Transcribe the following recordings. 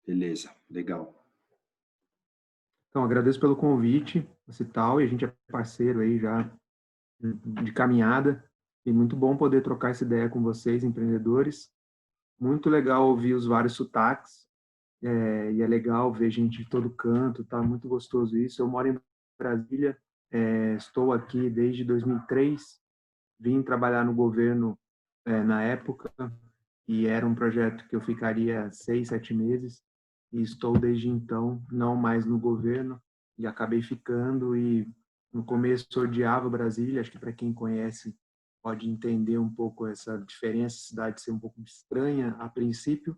Beleza, legal. Então, agradeço pelo convite, esse tal, e a gente é parceiro aí já de caminhada, e muito bom poder trocar essa ideia com vocês, empreendedores. Muito legal ouvir os vários sotaques, e é legal ver gente de todo canto, tá muito gostoso isso. Eu moro em Brasília, estou aqui desde 2003, vim trabalhar no governo na época, e era um projeto que eu ficaria 6, 7 meses, e estou desde então não mais no governo, e acabei ficando, e no começo eu odiava Brasília, acho que para quem conhece pode entender um pouco essa diferença, a cidade ser um pouco estranha a princípio,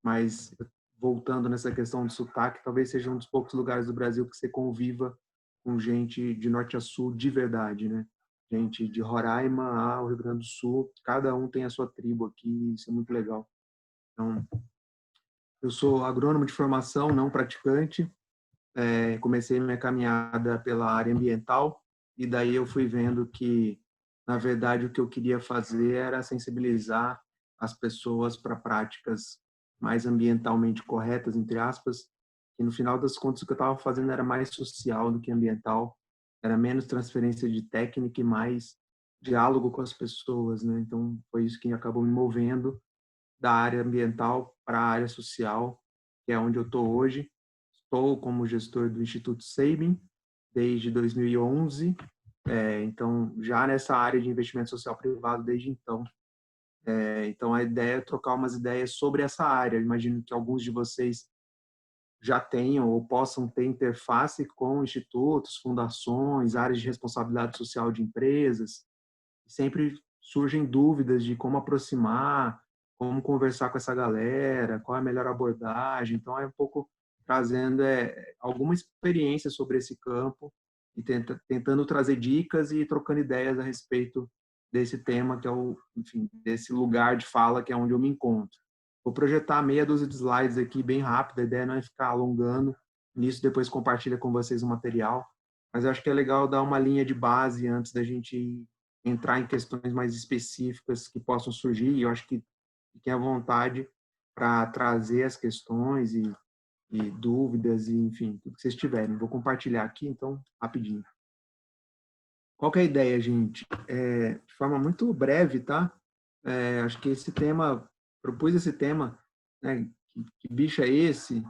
mas voltando nessa questão do sotaque, talvez seja um dos poucos lugares do Brasil que você conviva com gente de norte a sul de verdade, né? Gente de Roraima ao Rio Grande do Sul, cada um tem a sua tribo aqui, isso é muito legal. Então, eu sou agrônomo de formação, não praticante, comecei minha caminhada pela área ambiental e daí eu fui vendo que, na verdade, o que eu queria fazer era sensibilizar as pessoas para práticas mais ambientalmente corretas, entre aspas, e no final das contas o que eu estava fazendo era mais social do que ambiental, era menos transferência de técnica e mais diálogo com as pessoas, né? Então foi isso que acabou me movendo da área ambiental para a área social, que é onde eu estou hoje. Estou como gestor do Instituto Sabin desde 2011, então já nessa área de investimento social privado desde então. Então a ideia é trocar umas ideias sobre essa área. Eu imagino que alguns de vocês já tenham ou possam ter interface com institutos, fundações, áreas de responsabilidade social de empresas. Sempre surgem dúvidas de como aproximar, como conversar com essa galera, qual é a melhor abordagem. Então, é um pouco trazendo alguma experiência sobre esse campo e tentando trazer dicas e trocando ideias a respeito desse tema, que é enfim, desse lugar de fala que é onde eu me encontro. Vou projetar meia dúzia de slides aqui bem rápido, a ideia não é ficar alongando nisso, depois compartilha com vocês o material, mas eu acho que é legal dar uma linha de base antes da gente entrar em questões mais específicas que possam surgir, e eu acho que fiquem à vontade para trazer as questões e dúvidas, e enfim, tudo que vocês tiverem. Vou compartilhar aqui, então, rapidinho. Qual que é a ideia, gente? De forma muito breve, tá? Acho que esse tema, propus esse tema, né? Que bicho é esse?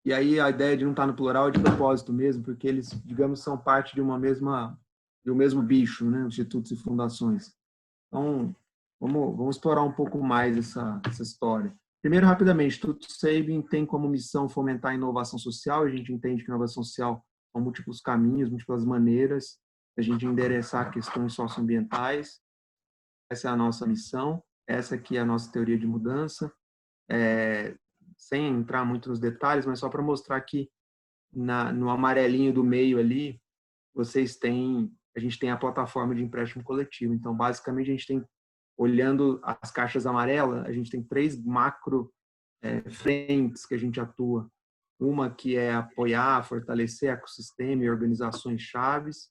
E aí a ideia de não estar no plural é de propósito mesmo, porque eles, digamos, são parte de um mesmo bicho, né? Institutos e fundações. Então, vamos explorar um pouco mais essa história. Primeiro, rapidamente, o Instituto Sabin tem como missão fomentar a inovação social. A gente entende que a inovação social são múltiplos caminhos, múltiplas maneiras de a gente endereçar questões socioambientais. Essa é a nossa missão, essa aqui é a nossa teoria de mudança. Sem entrar muito nos detalhes, mas só para mostrar que no amarelinho do meio ali, a gente tem a plataforma de empréstimo coletivo. Então, basicamente, a gente tem, olhando as caixas amarelas, a gente tem 3 macro frentes que a gente atua. Uma que é apoiar, fortalecer ecossistema e organizações chaves,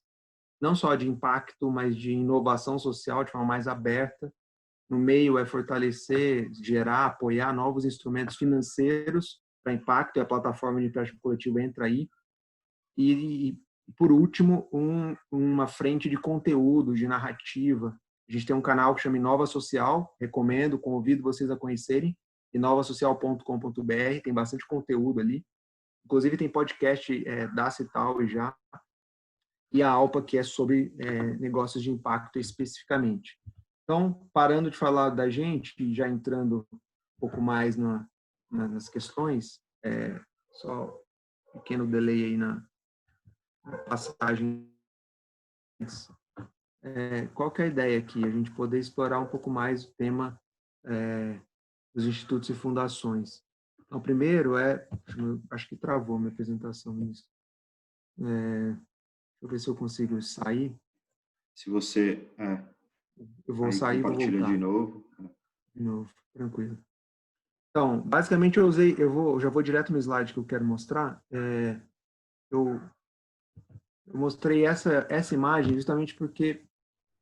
não só de impacto, mas de inovação social de forma mais aberta. No meio é fortalecer, gerar, apoiar novos instrumentos financeiros para impacto, e a plataforma de empréstimo coletivo entra aí. E por último, uma frente de conteúdo, de narrativa. A gente tem um canal que chama Inova Social, recomendo, convido vocês a conhecerem, inovasocial.com.br, tem bastante conteúdo ali. Inclusive tem podcast da Cital e a Alpa, que é sobre negócios de impacto especificamente. Então, parando de falar da gente, e já entrando um pouco mais nas questões, só um pequeno delay aí na passagem. Qual que é a ideia aqui? A gente poder explorar um pouco mais o tema dos institutos e fundações. Então, primeiro acho que travou minha apresentação nisso. Deixa eu ver se eu consigo sair. Se você Eu vou aí sair e vou compartilha voltar. de novo. De novo, tranquilo. Então, basicamente eu já vou direto no slide que eu quero mostrar. Eu mostrei essa imagem justamente porque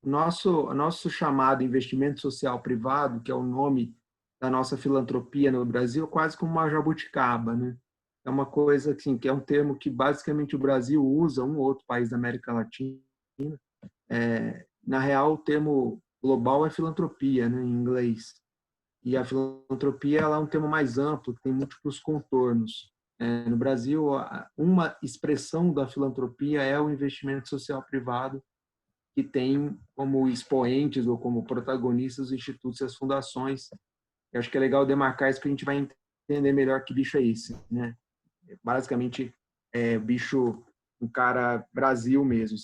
nosso chamado investimento social privado, que é o nome da nossa filantropia no Brasil quase como uma jabuticaba, né? É uma coisa assim, que é um termo que basicamente o Brasil usa, um ou outro país da América Latina. Na real, o termo global é filantropia, né, em inglês. E a filantropia ela é um termo mais amplo, tem múltiplos contornos. No Brasil, uma expressão da filantropia é o investimento social privado, que tem como expoentes ou como protagonistas os institutos e as fundações. Eu acho que é legal demarcar isso, porque a gente vai entender melhor que bicho é esse, né? Basicamente, bicho, um cara Brasil mesmo,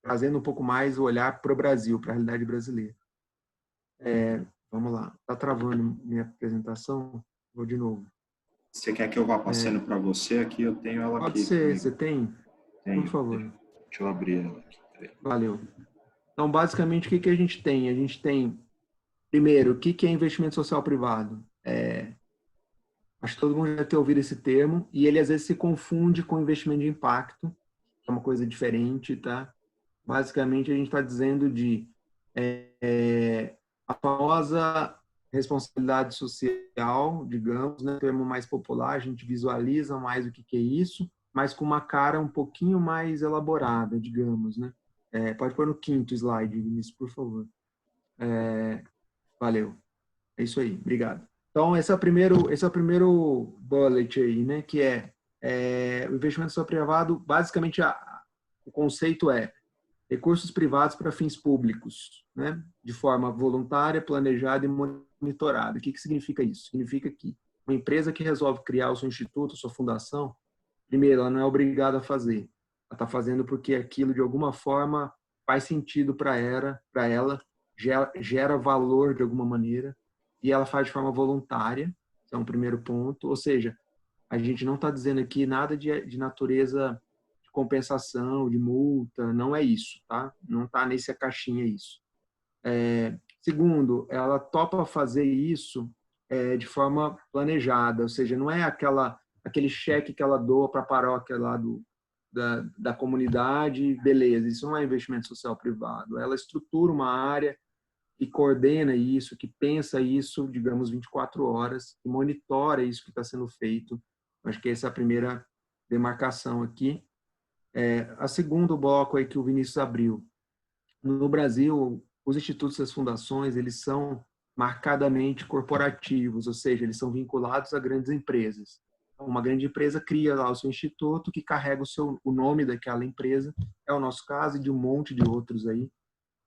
trazendo um pouco mais o olhar para o Brasil, para a realidade brasileira. Vamos lá. Está travando minha apresentação? Vou de novo. Você quer que eu vá passando para você? Aqui eu tenho ela Pode aqui ser. comigo. Você tem? Por Tenho. favor. Deixa eu abrir ela aqui. Valeu. Então, basicamente, o que a gente tem? A gente tem, primeiro, o que é investimento social privado? Acho que todo mundo já deve ter ouvido esse termo, e ele às vezes se confunde com investimento de impacto, que é uma coisa diferente, tá? Basicamente, a gente está dizendo de a famosa responsabilidade social, digamos, né, termo mais popular, a gente visualiza mais o que é isso, mas com uma cara um pouquinho mais elaborada, digamos, né? Pode pôr no quinto slide, Vinícius, por favor. Valeu. É isso aí, obrigado. Então, esse é o primeiro bullet aí, né, que o investimento social privado, basicamente, o conceito é recursos privados para fins públicos, né, de forma voluntária, planejada e monitorada. O que significa isso? Significa que uma empresa que resolve criar o seu instituto, a sua fundação, primeiro, ela não é obrigada a fazer. Ela está fazendo porque aquilo, de alguma forma, faz sentido para ela, gera valor de alguma maneira, e ela faz de forma voluntária, esse é um primeiro ponto. Ou seja, a gente não está dizendo aqui nada de natureza de compensação, de multa, não é isso, tá? Não está nessa caixinha isso. Segundo, ela topa fazer isso de forma planejada, ou seja, não é aquele cheque que ela doa para a paróquia lá da comunidade, beleza, isso não é investimento social privado. Ela estrutura uma área e coordena isso, que pensa isso, digamos, 24 horas, que monitora isso que está sendo feito. Acho que essa é a primeira demarcação aqui. A segundo bloco aí que o Vinícius abriu. No Brasil, os institutos e as fundações, eles são marcadamente corporativos, ou seja, eles são vinculados a grandes empresas. Uma grande empresa cria lá o seu instituto, que carrega o nome daquela empresa, é o nosso caso e de um monte de outros aí,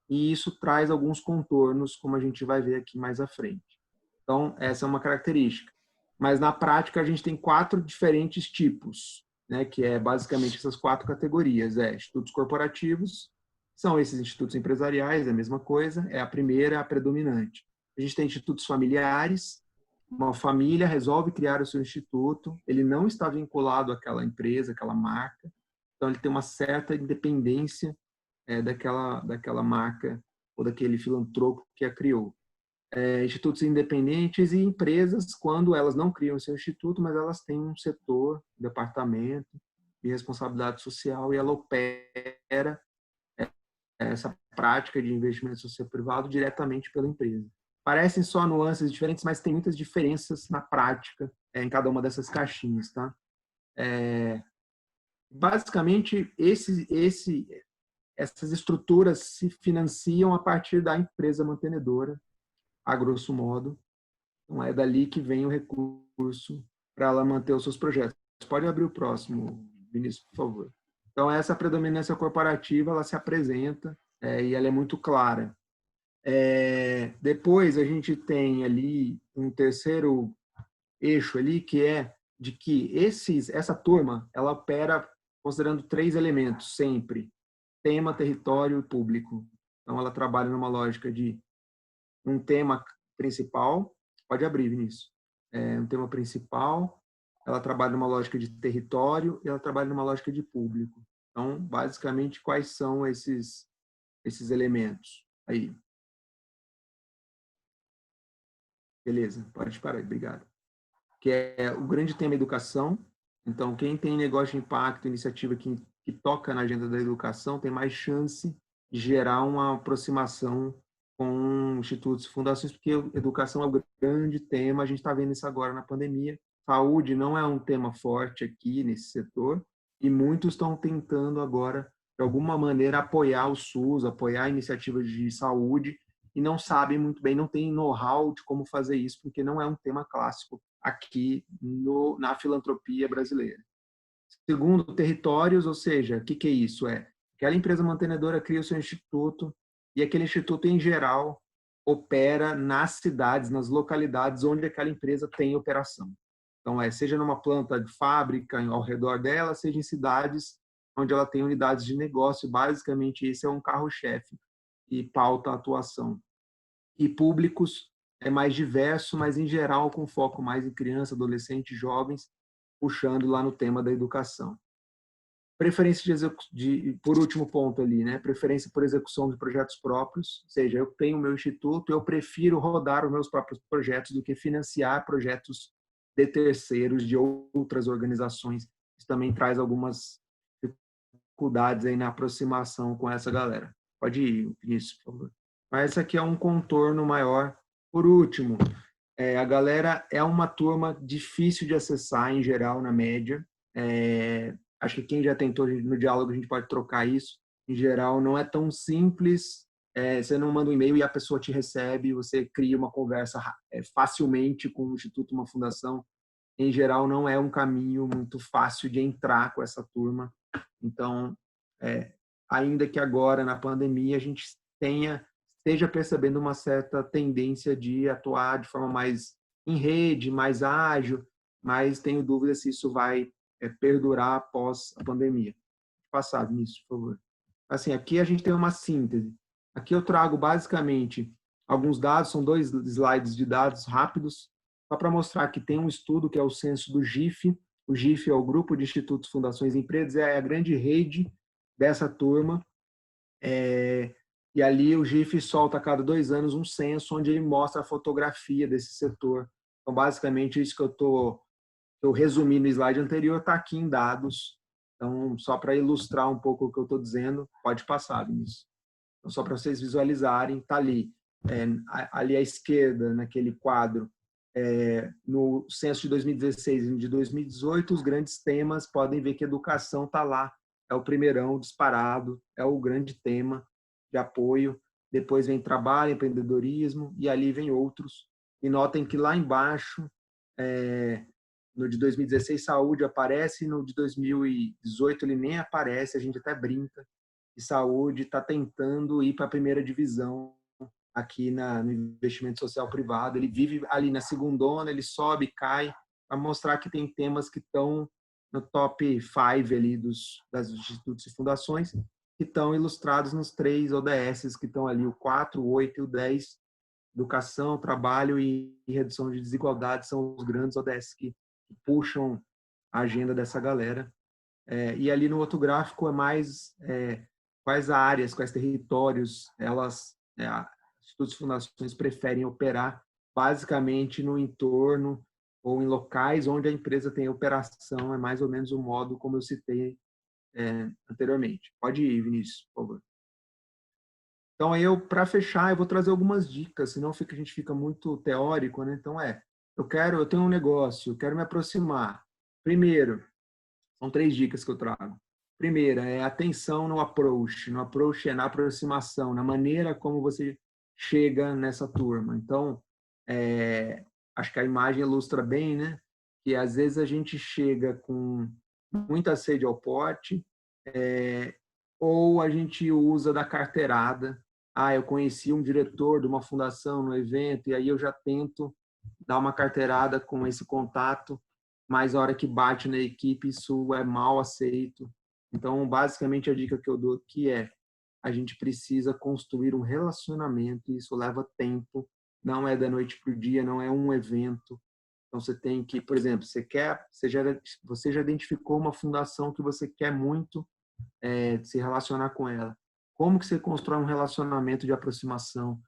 e isso traz alguns contornos, como a gente vai ver aqui mais à frente. Então, essa é uma característica. Mas, na prática, a gente tem 4 diferentes tipos, né, que é basicamente essas 4 categorias. Institutos corporativos, são esses institutos empresariais, é a mesma coisa, é a primeira, a predominante. A gente tem institutos familiares, uma família resolve criar o seu instituto, ele não está vinculado àquela empresa, àquela marca, então ele tem uma certa independência daquela marca ou daquele filantropo que a criou. Institutos independentes e empresas, quando elas não criam seu instituto, mas elas têm um setor, um departamento de responsabilidade social, e ela opera essa prática de investimento social privado diretamente pela empresa. Parecem só nuances diferentes, mas tem muitas diferenças na prática em cada uma dessas caixinhas, tá? Basicamente, essas estruturas se financiam a partir da empresa mantenedora, a grosso modo. Então, é dali que vem o recurso para ela manter os seus projetos. Pode abrir o próximo, Vinícius, por favor. Então, essa predominância corporativa, ela se apresenta e ela é muito clara. Depois, a gente tem ali um terceiro eixo ali, que é de que essa turma, ela opera considerando 3 elementos sempre: tema, território e público. Então, ela trabalha numa lógica de um tema principal. Pode abrir, Vinícius. Um tema principal, ela trabalha numa lógica de território e ela trabalha numa lógica de público. Então, basicamente, quais são esses elementos? Aí. Beleza, pode parar aí, obrigado. Que é o grande tema educação. Então, quem tem negócio de impacto, iniciativa que toca na agenda da educação, tem mais chance de gerar uma aproximação com institutos e fundações, porque educação é um grande tema, a gente está vendo isso agora na pandemia. Saúde não é um tema forte aqui nesse setor, e muitos estão tentando agora, de alguma maneira, apoiar o SUS, apoiar iniciativas de saúde, e não sabem muito bem, não tem know-how de como fazer isso, porque não é um tema clássico aqui na filantropia brasileira. Segundo, territórios, ou seja, o que é isso? Aquela empresa mantenedora cria o seu instituto, e aquele instituto, em geral, opera nas cidades, nas localidades onde aquela empresa tem operação. Então, seja numa planta de fábrica ao redor dela, seja em cidades onde ela tem unidades de negócio. Basicamente, esse é um carro-chefe e pauta a atuação. E públicos é mais diverso, mas, em geral, com foco mais em criança, adolescente, jovens, puxando lá no tema da educação. Preferência por último ponto ali, né? Preferência por execução de projetos próprios, ou seja, eu tenho o meu instituto, eu prefiro rodar os meus próprios projetos do que financiar projetos de terceiros, de outras organizações. Isso também traz algumas dificuldades aí na aproximação com essa galera. Pode ir, Vinícius, por favor. Mas esse aqui é um contorno maior. Por último, a galera é uma turma difícil de acessar, em geral, na média. Acho que quem já tentou no diálogo, a gente pode trocar isso. Em geral, não é tão simples. Você não manda um e-mail e a pessoa te recebe, você cria uma conversa facilmente com um instituto, uma fundação. Em geral, não é um caminho muito fácil de entrar com essa turma. Então, ainda que agora, na pandemia, a gente esteja percebendo uma certa tendência de atuar de forma mais em rede, mais ágil, mas tenho dúvida se isso vai perdurar após a pandemia. Passado nisso, por favor. Assim, aqui a gente tem uma síntese. Aqui eu trago basicamente alguns dados, são 2 slides de dados rápidos, só para mostrar que tem um estudo que é o censo do GIF. O GIF é o Grupo de Institutos, Fundações e Empresas, é a grande rede dessa turma. E ali o GIF solta a cada 2 anos um censo onde ele mostra a fotografia desse setor. Então, basicamente, isso que eu resumi no slide anterior está aqui em dados. Então, só para ilustrar um pouco o que eu estou dizendo, pode passar, Vinícius. Então, só para vocês visualizarem, está ali. Ali à esquerda, naquele quadro, no censo de 2016 e de 2018, os grandes temas, podem ver que educação está lá. É o primeirão disparado, é o grande tema de apoio. Depois vem trabalho, empreendedorismo, e ali vem outros. E notem que lá embaixo, no de 2016, saúde aparece, no de 2018 ele nem aparece, a gente até brinca. E saúde está tentando ir para a primeira divisão aqui no investimento social privado. Ele vive ali na segundona, ele sobe, cai, para mostrar que tem temas que estão no top 5 ali das institutos e fundações, que estão ilustrados nos 3 ODS, que estão ali, o 4, o 8 e o 10. Educação, trabalho e redução de desigualdade são os grandes ODS que puxam a agenda dessa galera. E ali no outro gráfico é mais quais áreas, quais territórios institutos e fundações preferem operar, basicamente no entorno ou em locais onde a empresa tem operação. É mais ou menos o modo como eu citei anteriormente. Pode ir, Vinícius, por favor. Então, para fechar, eu vou trazer algumas dicas, senão a gente fica muito teórico, né? Então, eu tenho um negócio, eu quero me aproximar. Primeiro, são 3 dicas que eu trago. Primeira é atenção no approach. No approach é na aproximação, na maneira como você chega nessa turma. Então, acho que a imagem ilustra bem, né? Que às vezes a gente chega com muita sede ao pote, ou a gente usa da carteirada. Eu conheci um diretor de uma fundação no evento, e aí eu já tento dar uma carteirada com esse contato, mas a hora que bate na equipe, isso é mal aceito. Então, basicamente, a dica que eu dou aqui a gente precisa construir um relacionamento, e isso leva tempo, não é da noite para o dia, não é um evento. Então, você tem que, por exemplo, você já identificou uma fundação que você quer muito se relacionar com ela. Como que você constrói um relacionamento de aproximação?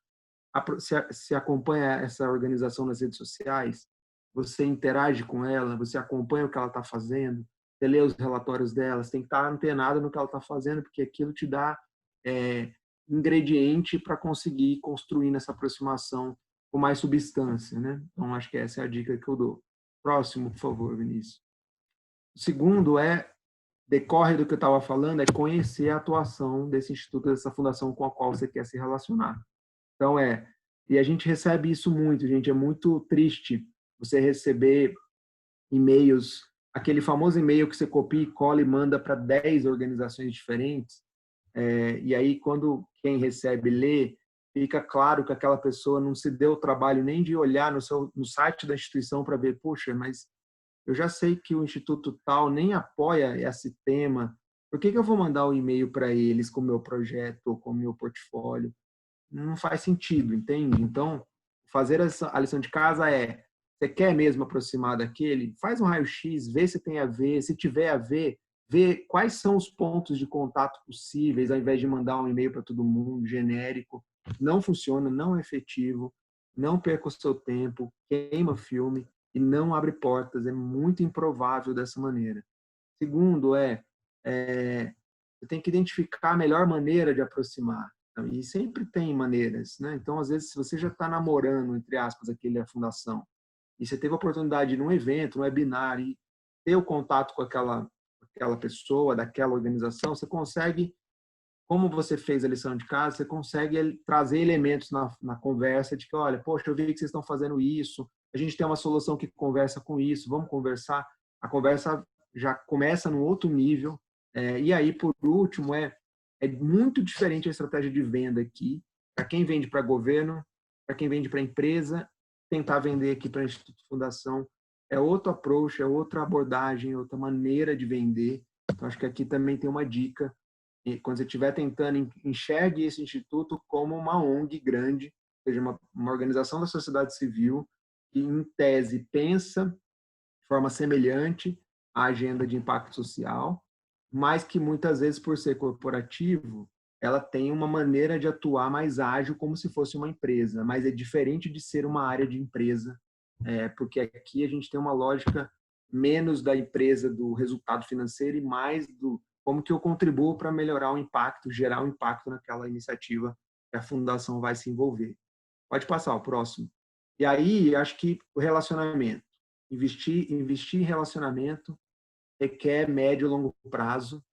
Se acompanha essa organização nas redes sociais? Você interage com ela? Você acompanha o que ela está fazendo? Você lê os relatórios dela? Você tem que estar antenado no que ela está fazendo, porque aquilo te dá ingrediente para conseguir construir nessa aproximação com mais substância, né? Então, acho que essa é a dica que eu dou. Próximo, por favor, Vinícius. O segundo decorre do que eu estava falando, é conhecer a atuação desse instituto, dessa fundação com a qual você quer se relacionar. Então, e a gente recebe isso muito, gente, é muito triste você receber e-mails, aquele famoso e-mail que você copia e cola e manda para 10 organizações diferentes, e aí quando quem recebe lê, fica claro que aquela pessoa não se deu o trabalho nem de olhar no site da instituição para ver, puxa, mas eu já sei que o Instituto tal nem apoia esse tema, por que eu vou mandar um e-mail para eles com o meu projeto ou com o meu portfólio? Não faz sentido, entende? Então, fazer a lição de casa você quer mesmo aproximar daquele? Faz um raio-x, vê se tem a ver, se tiver a ver, vê quais são os pontos de contato possíveis, ao invés de mandar um e-mail para todo mundo, genérico. Não funciona, não é efetivo, não perca o seu tempo, queima filme e não abre portas, é muito improvável dessa maneira. Segundo você tem que identificar a melhor maneira de aproximar. E sempre tem maneiras, né? Então, às vezes, se você já está namorando, entre aspas, a fundação, e você teve a oportunidade num evento, num webinar, e ter o contato com aquela pessoa, daquela organização, você consegue, como você fez a lição de casa, você consegue trazer elementos na conversa de que, olha, poxa, eu vi que vocês estão fazendo isso, a gente tem uma solução que conversa com isso, vamos conversar. A conversa já começa num outro nível. E aí, por último, é muito diferente a estratégia de venda aqui, para quem vende para governo, para quem vende para empresa, tentar vender aqui para Instituto Fundação é outro approach, é outra abordagem, outra maneira de vender. Então, acho que aqui também tem uma dica. E quando você estiver tentando, enxergue esse instituto como uma ONG grande, ou seja, uma organização da sociedade civil que, em tese, pensa de forma semelhante à agenda de impacto social, mas que muitas vezes, por ser corporativo, ela tem uma maneira de atuar mais ágil, como se fosse uma empresa, mas é diferente de ser uma área de empresa, porque aqui a gente tem uma lógica menos da empresa, do resultado financeiro, e mais do como que eu contribuo para melhorar o impacto, gerar um impacto naquela iniciativa que a fundação vai se envolver. Pode passar, o próximo. E aí, acho que o relacionamento. Investir em relacionamento requer médio e longo prazo,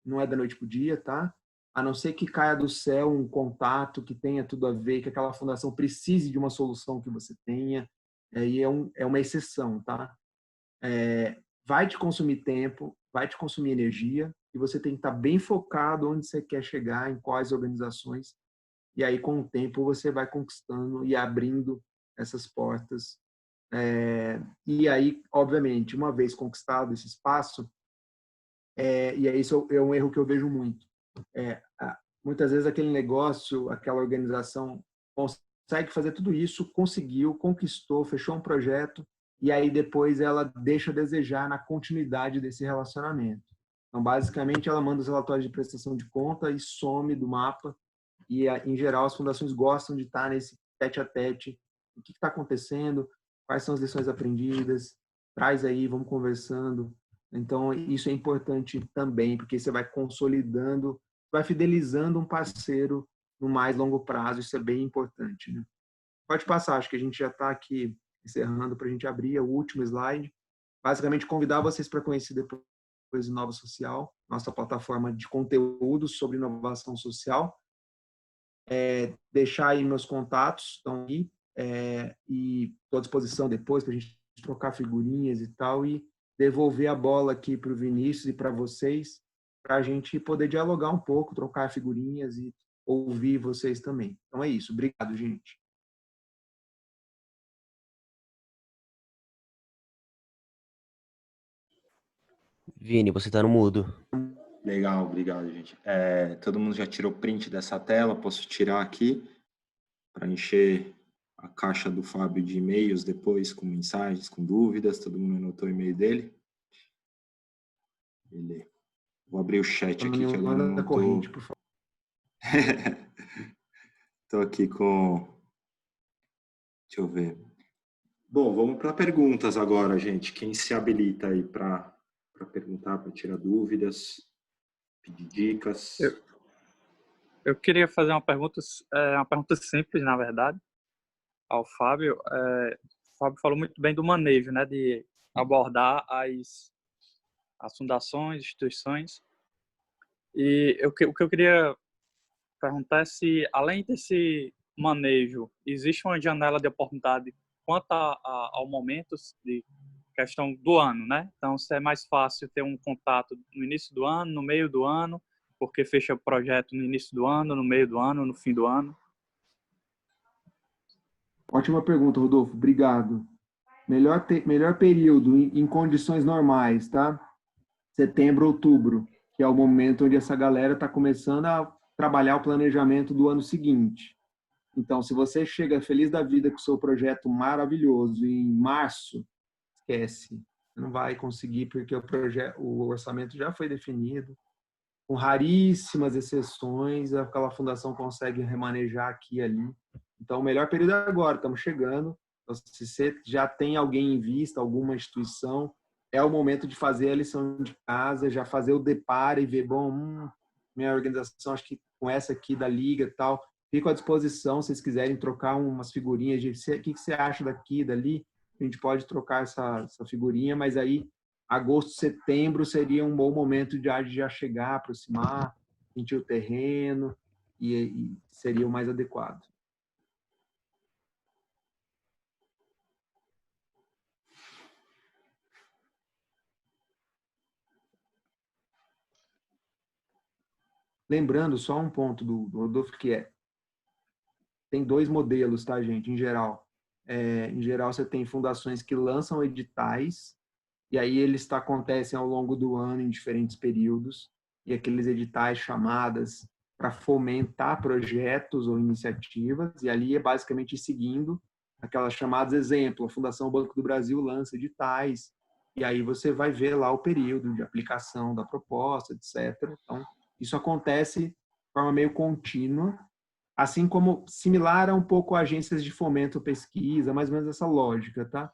não é da noite para o dia, tá? A não ser que caia do céu um contato que tenha tudo a ver, que aquela fundação precise de uma solução que você tenha, e é uma exceção, tá? Vai te consumir tempo, vai te consumir energia, e você tem que estar bem focado onde você quer chegar, em quais organizações, e aí com o tempo você vai conquistando e abrindo essas portas. E aí, obviamente, uma vez conquistado esse espaço, e aí isso é um erro que eu vejo muito. Muitas vezes aquele negócio, aquela organização consegue fazer tudo isso, conseguiu, conquistou, fechou um projeto, e aí depois ela deixa a desejar na continuidade desse relacionamento. Então, basicamente, ela manda os relatórios de prestação de conta e some do mapa, e, em geral, as fundações gostam de estar nesse tete-a-tete. O que está acontecendo? Quais são as lições aprendidas? Traz aí, vamos conversando. Então, isso é importante também, porque você vai consolidando, vai fidelizando um parceiro no mais longo prazo. Isso é bem importante, né? Pode passar, acho que a gente já está aqui encerrando para a gente abrir o último slide. Basicamente, convidar vocês para conhecer depois Inova Social, nossa plataforma de conteúdo sobre inovação social. Deixar aí meus contatos, estão aí, e estou à disposição depois para a gente trocar figurinhas e tal, e devolver a bola aqui para o Vinícius e para vocês, para a gente poder dialogar um pouco, trocar figurinhas e ouvir vocês também. Então é isso. Obrigado, gente. Vini, você está no mudo. Legal, obrigado, gente. Todo mundo já tirou print dessa tela? Posso tirar aqui para encher a caixa do Fábio de e-mails depois, com mensagens, com dúvidas? Todo mundo anotou o e-mail dele? Beleza. Vou abrir o chat aqui que agora não corrente, por favor. Estou aqui com... Deixa eu ver. Bom, vamos para perguntas agora, gente. Quem se habilita aí para perguntar, para tirar dúvidas, pedir dicas? Eu queria fazer uma pergunta simples, na verdade, ao Fábio. O Fábio falou muito bem do manejo, né, de abordar as fundações, instituições. E o que eu queria perguntar é se, além desse manejo, existe uma janela de oportunidade quanto ao momento de questão do ano, né? Então, se é mais fácil ter um contato no início do ano, no meio do ano, porque fecha o projeto no início do ano, no meio do ano, no fim do ano. Ótima pergunta, Rodolfo. Obrigado. Melhor período em condições normais, tá? Setembro, outubro, que é o momento onde essa galera está começando a trabalhar o planejamento do ano seguinte. Então, se você chega feliz da vida com o seu projeto maravilhoso em março, esquece. Você não vai conseguir porque o orçamento já foi definido. Com raríssimas exceções, aquela fundação consegue remanejar aqui e ali. Então, o melhor período é agora, estamos chegando. Então, se você já tem alguém em vista, alguma instituição, é o momento de fazer a lição de casa, já fazer o deparo e ver, bom, minha organização, acho que com essa aqui da liga e tal, fico à disposição, se vocês quiserem trocar umas figurinhas de o que você acha daqui, dali, a gente pode trocar essa figurinha, mas aí agosto, setembro seria um bom momento de já chegar, aproximar, sentir o terreno e seria o mais adequado. Lembrando só um ponto do Rodolfo, que tem dois modelos, tá, gente, em geral. Em geral, você tem fundações que lançam editais, e aí eles acontecem ao longo do ano, em diferentes períodos, e aqueles editais chamadas para fomentar projetos ou iniciativas, e ali é basicamente seguindo aquelas chamadas exemplo. A Fundação Banco do Brasil lança editais, e aí você vai ver lá o período de aplicação da proposta, etc. Então, isso acontece de forma meio contínua, assim como similar a um pouco a agências de fomento ou pesquisa, mais ou menos essa lógica, tá?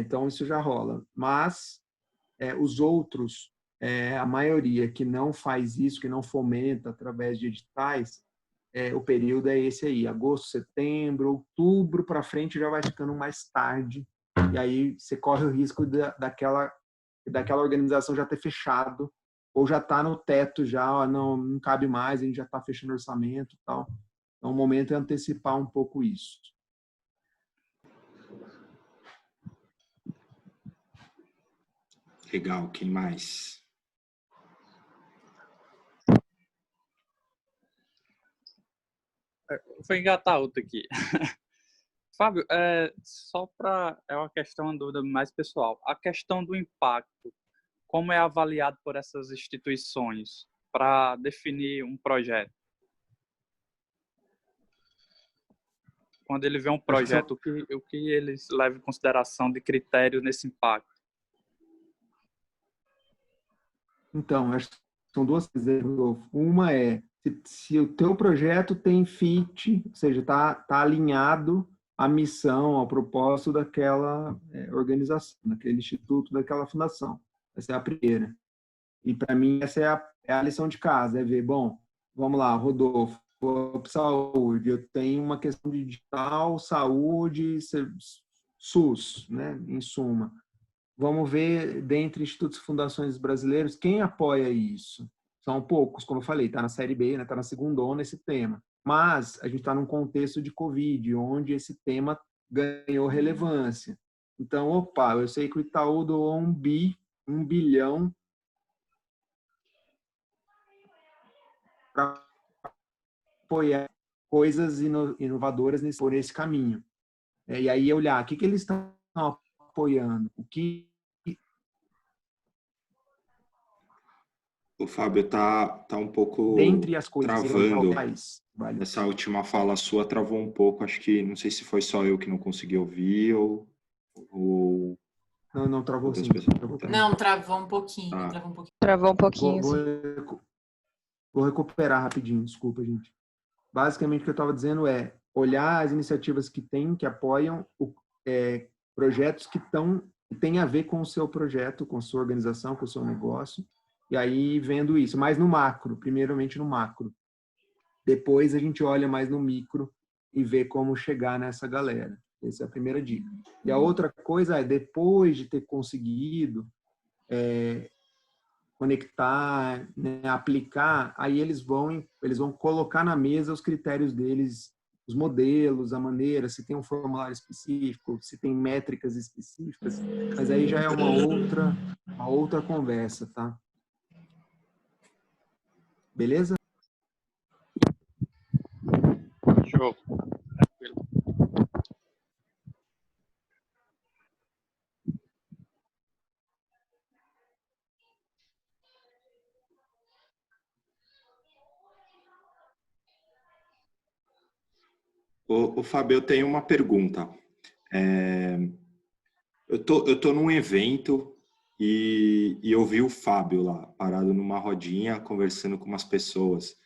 Então, isso já rola. Mas os outros, a maioria que não faz isso, que não fomenta através de editais, o período é esse aí, agosto, setembro, outubro para frente já vai ficando mais tarde, e aí você corre o risco daquela organização já ter fechado, ou já está no teto, já não cabe mais, a gente já está fechando orçamento e tal. Então, o momento é antecipar um pouco isso. Legal, quem mais? Vou engatar outra aqui. Fábio, é uma questão, uma dúvida mais pessoal. A questão do impacto, como é avaliado por essas instituições para definir um projeto? Quando ele vê um projeto, o que eles levam em consideração de critério nesse impacto? Então, acho que são duas coisas. Uma é se o teu projeto tem fit, ou seja, está alinhado à missão, ao propósito daquela organização, daquele instituto, daquela fundação. Essa é a primeira. E, para mim, essa é a lição de casa, é ver, bom, vamos lá, Rodolfo, saúde, eu tenho uma questão de digital, saúde, SUS, né, em suma. Vamos ver, dentre institutos e fundações brasileiros, quem apoia isso. São poucos, como eu falei, está na série B, está na segundona esse tema. Mas a gente está num contexto de Covid, onde esse tema ganhou relevância. Então, opa, eu sei que o Itaú doou 1 bilhão para apoiar coisas inovadoras por esse caminho. E aí olhar o que eles estão apoiando, o que... O Fábio tá um pouco dentre as coisas travando. Vale. Essa última fala sua travou um pouco. Acho que não sei se foi só eu que não consegui ouvir ou Não, travou sim. Não, travou um pouquinho. Travou um pouquinho. Vou recuperar rapidinho, desculpa, gente. Basicamente, o que eu estava dizendo é olhar as iniciativas que apoiam projetos que têm a ver com o seu projeto, com a sua organização, com o seu negócio, e aí vendo isso, mas no macro, primeiramente no macro. Depois a gente olha mais no micro e vê como chegar nessa galera. Essa é a primeira dica. E a outra coisa é, depois de ter conseguido conectar, né, aplicar, aí eles vão colocar na mesa os critérios deles, os modelos, a maneira, se tem um formulário específico, se tem métricas específicas, mas aí já é uma outra conversa, tá? Beleza? Show. Ô, Fábio, eu tenho uma pergunta. Eu tô num evento e eu vi o Fábio lá, parado numa rodinha, conversando com umas pessoas.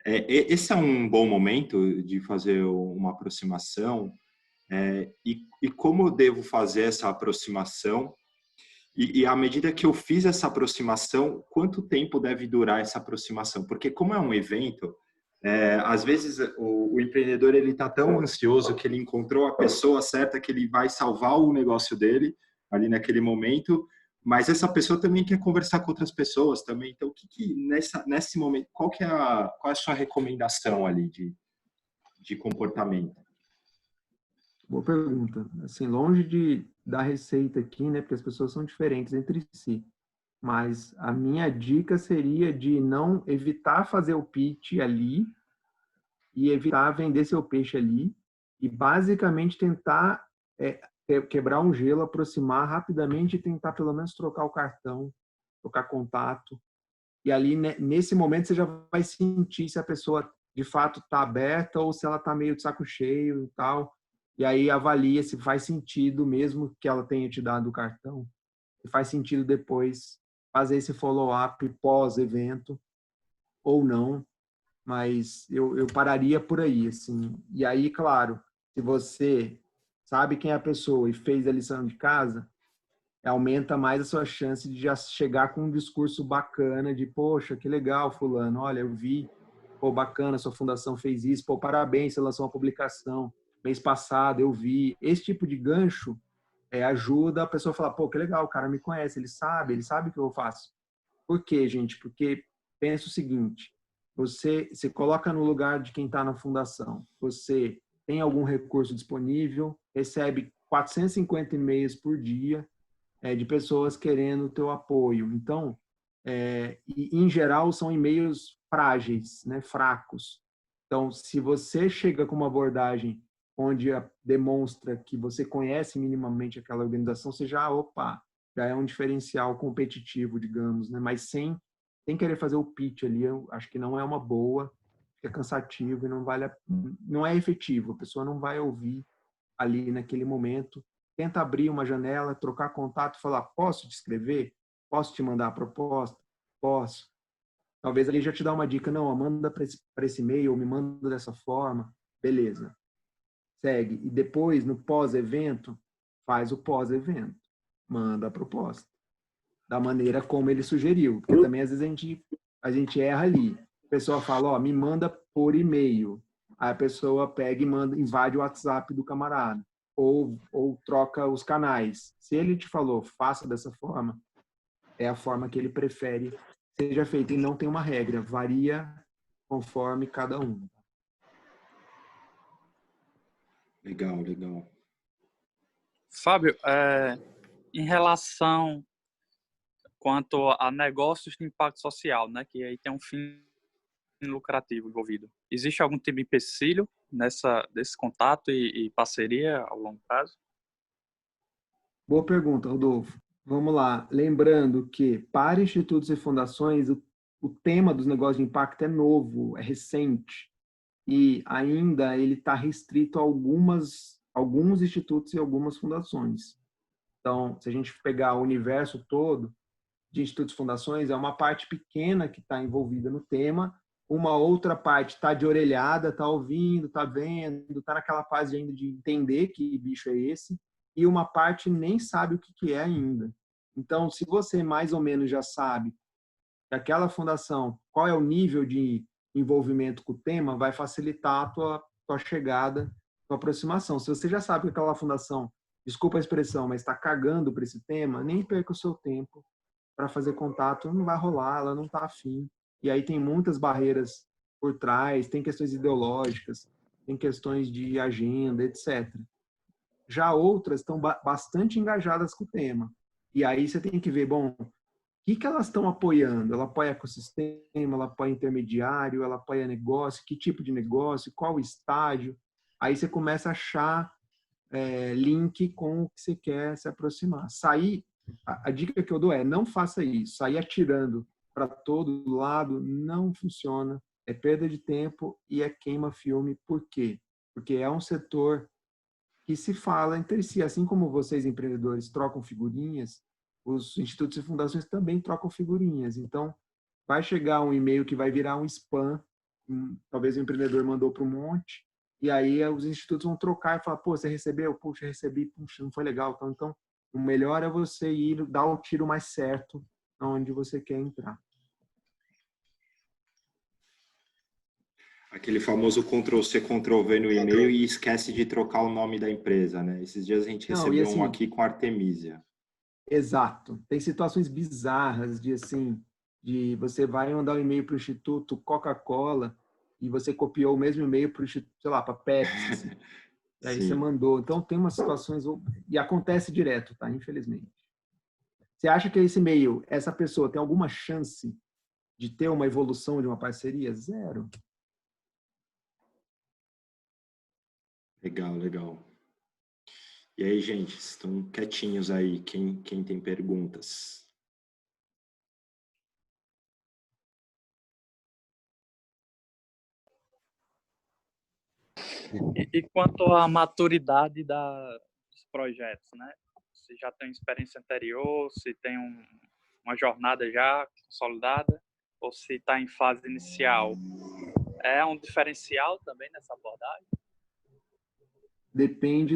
Esse é um bom momento de fazer uma aproximação? E como eu devo fazer essa aproximação? E à medida que eu fiz essa aproximação, quanto tempo deve durar essa aproximação? Porque como é um evento, às vezes o empreendedor ele está tão ansioso que ele encontrou a pessoa certa que ele vai salvar o negócio dele ali naquele momento, mas essa pessoa também quer conversar com outras pessoas também. Então, nesse momento, qual é a sua recomendação ali de comportamento? Boa pergunta. Assim, longe de dar receita aqui, né, porque as pessoas são diferentes entre si. Mas a minha dica seria de não evitar fazer o pitch ali e evitar vender seu peixe ali e basicamente tentar quebrar um gelo, aproximar rapidamente e tentar pelo menos trocar o cartão, trocar contato. E ali, nesse momento, você já vai sentir se a pessoa de fato está aberta ou se ela está meio de saco cheio e tal. E aí avalia se faz sentido mesmo que ela tenha te dado o cartão. Se faz sentido depois fazer esse follow-up pós-evento ou não. Mas eu pararia por aí, assim. E aí, claro, se você sabe quem é a pessoa e fez a lição de casa, aumenta mais a sua chance de já chegar com um discurso bacana de, poxa, que legal, fulano, olha, eu vi, pô, bacana, sua fundação fez isso, pô, parabéns, você lançou uma publicação, mês passado eu vi. Esse tipo de gancho ajuda a pessoa a falar, pô, que legal, o cara me conhece, ele sabe o que eu faço. Por quê, gente? Porque pensa o seguinte, você se coloca no lugar de quem está na fundação, você tem algum recurso disponível, recebe 450 e-mails por dia, de pessoas querendo o teu apoio. Então, e, em geral, são e-mails frágeis, né, fracos. Então, se você chega com uma abordagem onde demonstra que você conhece minimamente aquela organização, você já, opa, já é um diferencial competitivo, digamos, né? Mas sem querer fazer o pitch ali, eu acho que não é uma boa, é cansativo e não é efetivo. A pessoa não vai ouvir ali naquele momento. Tenta abrir uma janela, trocar contato, falar, posso te escrever? Posso te mandar a proposta? Posso. Talvez ali já te dá uma dica, não, manda para esse e-mail, ou me manda dessa forma. Beleza. Segue. E depois, no pós-evento, faz o pós-evento. Manda a proposta. Da maneira como ele sugeriu. Porque também, às vezes, a gente erra ali. A pessoa fala, ó, me manda por e-mail. Aí a pessoa pega e invade o WhatsApp do camarada. Ou troca os canais. Se ele te falou, faça dessa forma, é a forma que ele prefere que seja feita. E não tem uma regra. Varia conforme cada um. Legal, legal. Fábio, em relação quanto a negócios de impacto social, né, que aí tem um fim lucrativo envolvido. Existe algum tipo de empecilho desse contato e parceria ao longo prazo? Boa pergunta, Rodolfo. Vamos lá. Lembrando que, para institutos e fundações, o tema dos negócios de impacto é novo, é recente. E ainda ele está restrito a alguns institutos e algumas fundações. Então, se a gente pegar o universo todo de institutos e fundações, é uma parte pequena que está envolvida no tema, uma outra parte está de orelhada, está ouvindo, está vendo, está naquela fase ainda de entender que bicho é esse, e uma parte nem sabe o que é ainda. Então, se você mais ou menos já sabe que aquela fundação, qual é o nível de envolvimento com o tema, vai facilitar a tua chegada, a tua aproximação. Se você já sabe que aquela fundação, desculpa a expressão, mas está cagando para esse tema, nem perca o seu tempo para fazer contato, não vai rolar, ela não está afim. E aí tem muitas barreiras por trás, tem questões ideológicas, tem questões de agenda, etc. Já outras estão bastante engajadas com o tema. E aí você tem que ver, bom, o que elas estão apoiando? Ela apoia ecossistema, ela apoia intermediário, ela apoia negócio, que tipo de negócio, qual estágio? Aí você começa a achar link com o que você quer se aproximar. A dica que eu dou é, não faça isso. Sair atirando para todo lado não funciona, é perda de tempo e é queima-filme. Por quê? Porque é um setor que se fala entre si. Assim como vocês, empreendedores, trocam figurinhas, os institutos e fundações também trocam figurinhas. Então, vai chegar um e-mail que vai virar um spam, talvez o empreendedor mandou para um monte, e aí os institutos vão trocar e falar, pô, você recebeu? Puxa, recebi, puxa, não foi legal. Então, o melhor é você ir dar o tiro mais certo onde você quer entrar. Aquele famoso Ctrl+C, Ctrl+V no e-mail e esquece de trocar o nome da empresa, né? Esses dias a gente recebeu um aqui com Artemisia. Exato. Tem situações bizarras de você vai mandar um e-mail para o Instituto Coca-Cola e você copiou o mesmo e-mail para o Instituto, sei lá, para Pepsi. E aí você mandou. Então tem umas situações, e acontece direto, tá? Infelizmente. Você acha que esse e-mail, essa pessoa tem alguma chance de ter uma evolução de uma parceria? Zero. Legal, legal. E aí, gente, estão quietinhos aí, quem tem perguntas? E quanto à maturidade dos projetos, né? Se já tem experiência anterior, se tem uma jornada já consolidada, ou se está em fase inicial. É um diferencial também nessa abordagem? Depende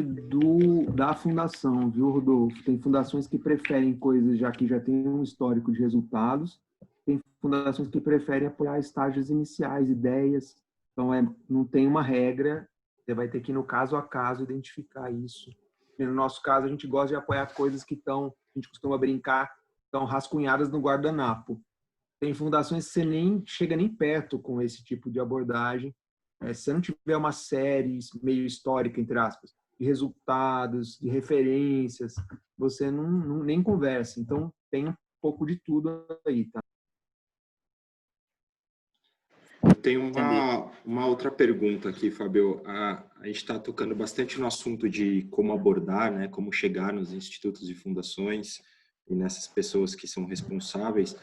da fundação, viu, Rodolfo? Tem fundações que preferem coisas que já tem um histórico de resultados, tem fundações que preferem apoiar estágios iniciais, ideias. Então, não tem uma regra, você vai ter que, no caso a caso, identificar isso. E no nosso caso, a gente gosta de apoiar coisas que a gente costuma brincar, estão rascunhadas no guardanapo. Tem fundações que você nem chega nem perto com esse tipo de abordagem. Se você não tiver uma série meio histórica, entre aspas, de resultados, de referências, você nem conversa. Então, tem um pouco de tudo aí, tá? Eu tenho uma outra pergunta aqui, Fábio. A gente está tocando bastante no assunto de como abordar, né, como chegar nos institutos e fundações e nessas pessoas que são responsáveis.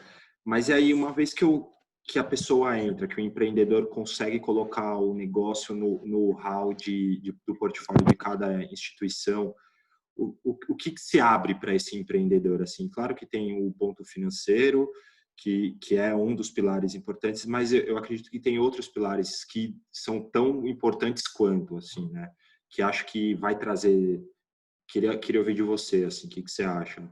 Mas e aí, uma vez que a pessoa entra, que o empreendedor consegue colocar o negócio no hall do portfólio de cada instituição, o que se abre para esse empreendedor? Assim, claro que tem o ponto financeiro, que é um dos pilares importantes, mas eu acredito que tem outros pilares que são tão importantes quanto, assim, né? Que acho que vai trazer... Queria ouvir de você, assim, o que você acha?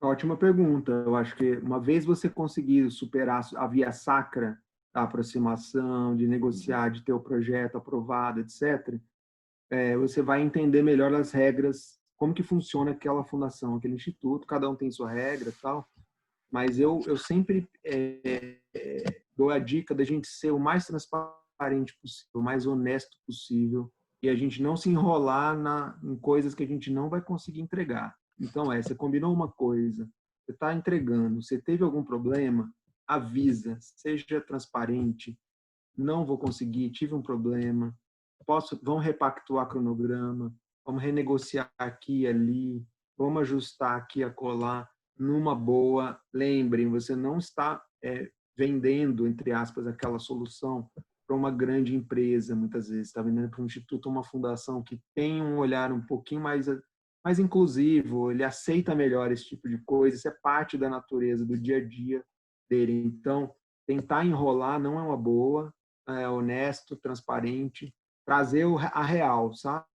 Ótima pergunta. Eu acho que uma vez você conseguir superar a via sacra da aproximação, de negociar, de ter o projeto aprovado, etc., você vai entender melhor as regras, como que funciona aquela fundação, aquele instituto, cada um tem sua regra e tal, mas eu sempre dou a dica da gente ser o mais transparente possível, o mais honesto possível, e a gente não se enrolar em coisas que a gente não vai conseguir entregar. Então, você combinou uma coisa, você está entregando, você teve algum problema, avisa, seja transparente, não vou conseguir, tive um problema, vamos repactuar cronograma, vamos renegociar aqui e ali, vamos ajustar aqui e acolá, numa boa. Lembrem, você não está vendendo, entre aspas, aquela solução para uma grande empresa, muitas vezes, está vendendo para um instituto, uma fundação que tem um olhar um pouquinho mais inclusivo, ele aceita melhor esse tipo de coisa, isso é parte da natureza, do dia a dia dele. Então, tentar enrolar não é uma boa, é honesto, transparente, trazer a real, sabe?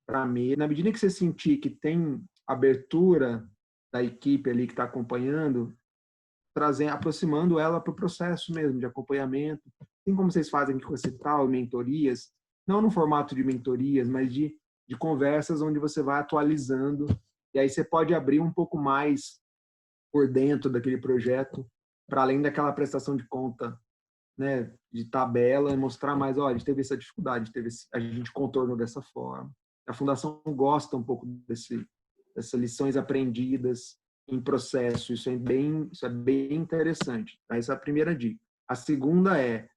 Para mim, na medida que você sentir que tem abertura da equipe ali que está acompanhando, aproximando ela para o processo mesmo de acompanhamento. Assim como vocês fazem aqui com a Cital, mentorias, não no formato de mentorias, mas de conversas onde você vai atualizando, e aí você pode abrir um pouco mais por dentro daquele projeto, para além daquela prestação de conta, né, de tabela, mostrar mais, olha, a gente teve essa dificuldade, a gente contornou dessa forma. A Fundação gosta um pouco dessas lições aprendidas em processo, isso é bem interessante. Essa é a primeira dica. A segunda é,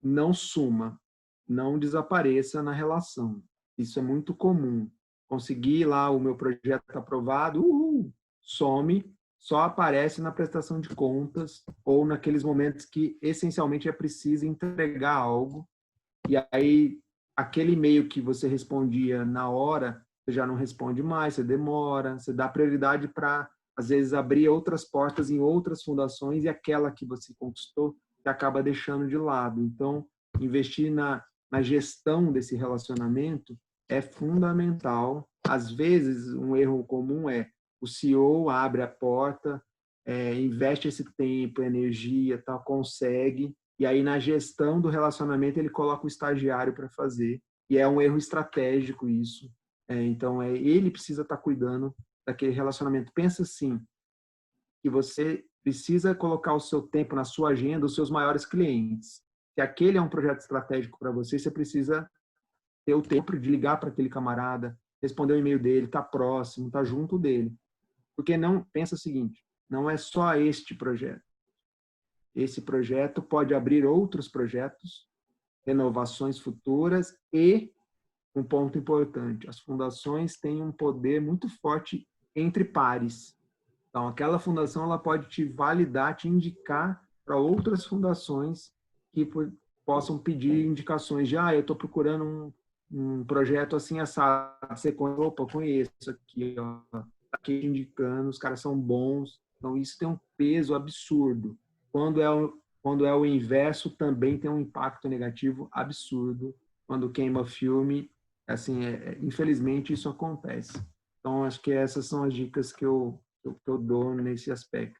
não suma, não desapareça na relação. Isso é muito comum. Consegui lá o meu projeto aprovado, some, só aparece na prestação de contas ou naqueles momentos que essencialmente é preciso entregar algo. E aí, aquele e-mail que você respondia na hora, você já não responde mais, você demora, você dá prioridade para, às vezes, abrir outras portas em outras fundações e aquela que você conquistou, você acaba deixando de lado. Então, investir na gestão desse relacionamento é fundamental. Às vezes, um erro comum é o CEO abre a porta, investe esse tempo, energia, tal, consegue, e aí na gestão do relacionamento ele coloca o estagiário para fazer, e é um erro estratégico isso. Então, ele precisa estar cuidando daquele relacionamento. Pensa assim, que você precisa colocar o seu tempo na sua agenda, os seus maiores clientes. Se aquele é um projeto estratégico para você, você precisa ter o tempo de ligar para aquele camarada, responder o e-mail dele, estar próximo, estar junto dele. Porque não, pensa o seguinte, não é só este projeto. Esse projeto pode abrir outros projetos, renovações futuras e, um ponto importante, as fundações têm um poder muito forte entre pares. Então, aquela fundação ela pode te validar, te indicar para outras fundações que possam pedir indicações de, eu estou procurando um projeto assim, assado, você conhece, opa, conheço aqui, ó, aqui indicando, os caras são bons. Então, isso tem um peso absurdo. Quando é o inverso, também tem um impacto negativo absurdo. Quando queima filme, assim, infelizmente isso acontece. Então, acho que essas são as dicas que eu dou nesse aspecto.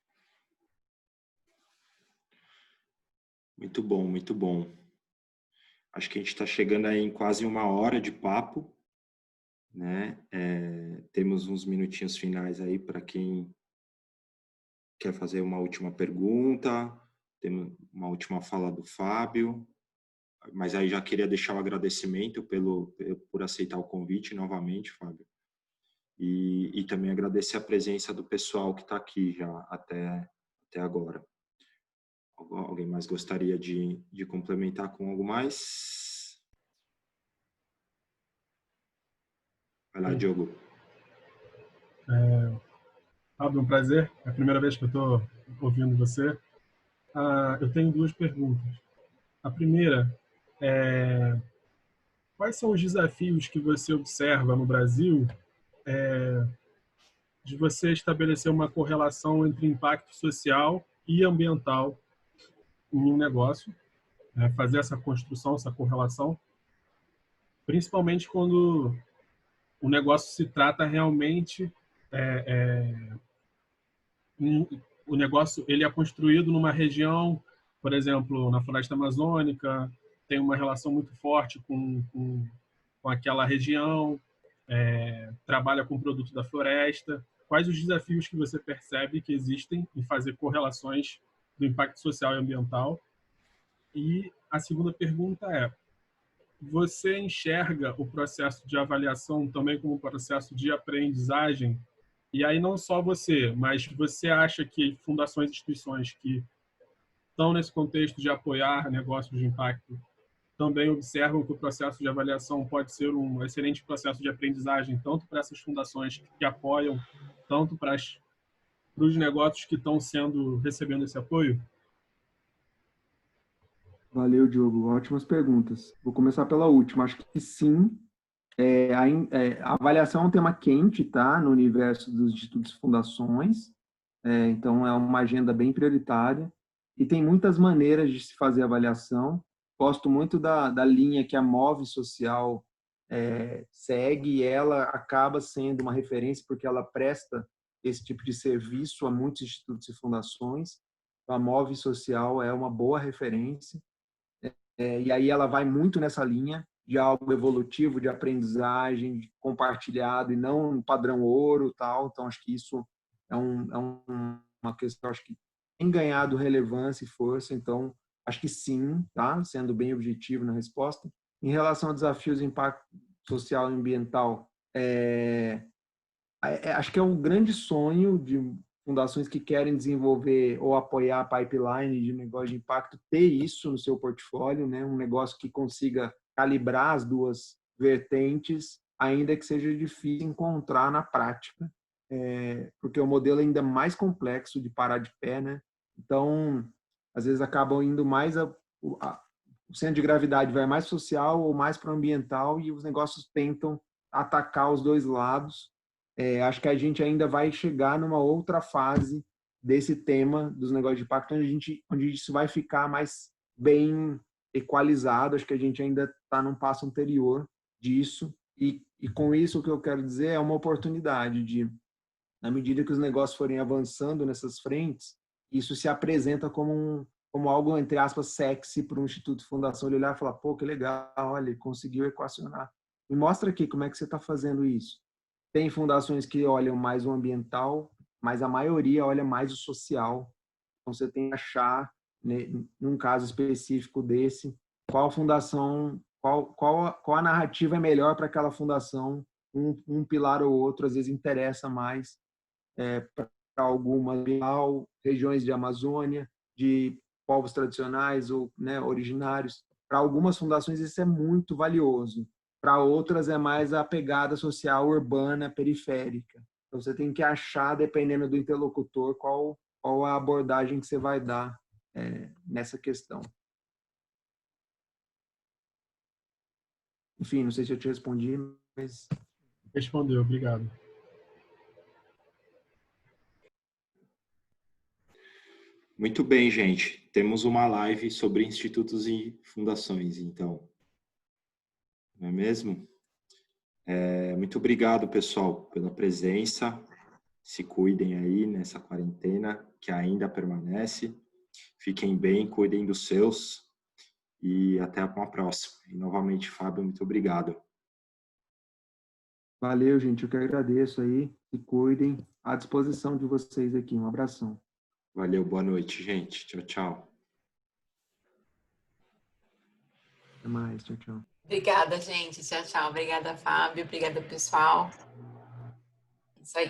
Muito bom, muito bom. Acho que a gente está chegando aí em quase 1 hora de papo, né? Temos uns minutinhos finais aí para quem quer fazer uma última pergunta, temos uma última fala do Fábio, mas aí já queria deixar o agradecimento por aceitar o convite novamente, Fábio, e também agradecer a presença do pessoal que está aqui já até agora. Alguém mais gostaria de complementar com algo mais? Vai lá, Diogo. Fábio, um prazer. É a primeira vez que eu estou ouvindo você. Eu tenho 2 perguntas. A primeira é: quais são os desafios que você observa no Brasil de você estabelecer uma correlação entre impacto social e ambiental em um negócio, fazer essa construção, essa correlação, principalmente quando o negócio se trata realmente o negócio ele é construído numa região, por exemplo, na Floresta Amazônica, tem uma relação muito forte com aquela região, trabalha com produto da floresta. Quais os desafios que você percebe que existem em fazer correlações do impacto social e ambiental? E a segunda pergunta é: você enxerga o processo de avaliação também como um processo de aprendizagem? E aí não só você, mas você acha que fundações e instituições que estão nesse contexto de apoiar negócios de impacto também observam que o processo de avaliação pode ser um excelente processo de aprendizagem, tanto para essas fundações que apoiam, tanto para os negócios que estão recebendo esse apoio? Valeu, Diogo. Ótimas perguntas. Vou começar pela última. Acho que sim. A avaliação é um tema quente, tá? No universo dos institutos e fundações. Então, é uma agenda bem prioritária. E tem muitas maneiras de se fazer avaliação. Gosto muito da linha que a Move Social segue, e ela acaba sendo uma referência porque ela presta esse tipo de serviço a muitos institutos e fundações. A Move Social é uma boa referência. E aí ela vai muito nessa linha de algo evolutivo, de aprendizagem, de compartilhado e não um padrão ouro, tal. Então acho que isso é uma questão, acho que tem ganhado relevância e força. Então acho que sim, tá? Sendo bem objetivo na resposta. Em relação a desafios de impacto social e ambiental, acho que é um grande sonho de fundações que querem desenvolver ou apoiar a pipeline de negócio de impacto, ter isso no seu portfólio, né? Um negócio que consiga calibrar as duas vertentes, ainda que seja difícil encontrar na prática, porque o modelo é ainda mais complexo de parar de pé, né? Então, às vezes acabam indo mais o centro de gravidade vai mais social ou mais para o ambiental e os negócios tentam atacar os dois lados. Acho que a gente ainda vai chegar numa outra fase desse tema dos negócios de impacto, onde isso vai ficar mais bem equalizado. Acho que a gente ainda está num passo anterior disso. E com isso, o que eu quero dizer é uma oportunidade de, na medida que os negócios forem avançando nessas frentes, isso se apresenta como algo, entre aspas, sexy para um instituto fundação, ele olhar e falar, pô, que legal, olha, ele conseguiu equacionar. Me mostra aqui como é que você está fazendo isso. Tem fundações que olham mais o ambiental, mas a maioria olha mais o social. Então, você tem que achar, né, num caso específico desse, qual fundação, qual a narrativa é melhor para aquela fundação, um pilar ou outro, às vezes interessa mais para algumas regiões de Amazônia, de povos tradicionais ou, né, originários. Para algumas fundações isso é muito valioso. Para outras é mais a pegada social urbana periférica. Então você tem que achar, dependendo do interlocutor, qual a abordagem que você vai dar nessa questão. Enfim, não sei se eu te respondi, mas... Respondeu, obrigado. Muito bem, gente. Temos uma live sobre institutos e fundações, então. Não é mesmo? Muito obrigado, pessoal, pela presença. Se cuidem aí nessa quarentena que ainda permanece. Fiquem bem, cuidem dos seus. E até uma próxima. E novamente, Fábio, muito obrigado. Valeu, gente. Eu que agradeço aí. Se cuidem. À disposição de vocês aqui. Um abração. Valeu, boa noite, gente. Tchau, tchau. Até mais. Tchau, tchau. Obrigada, gente. Tchau, tchau. Obrigada, Fábio. Obrigada, pessoal. Isso aí.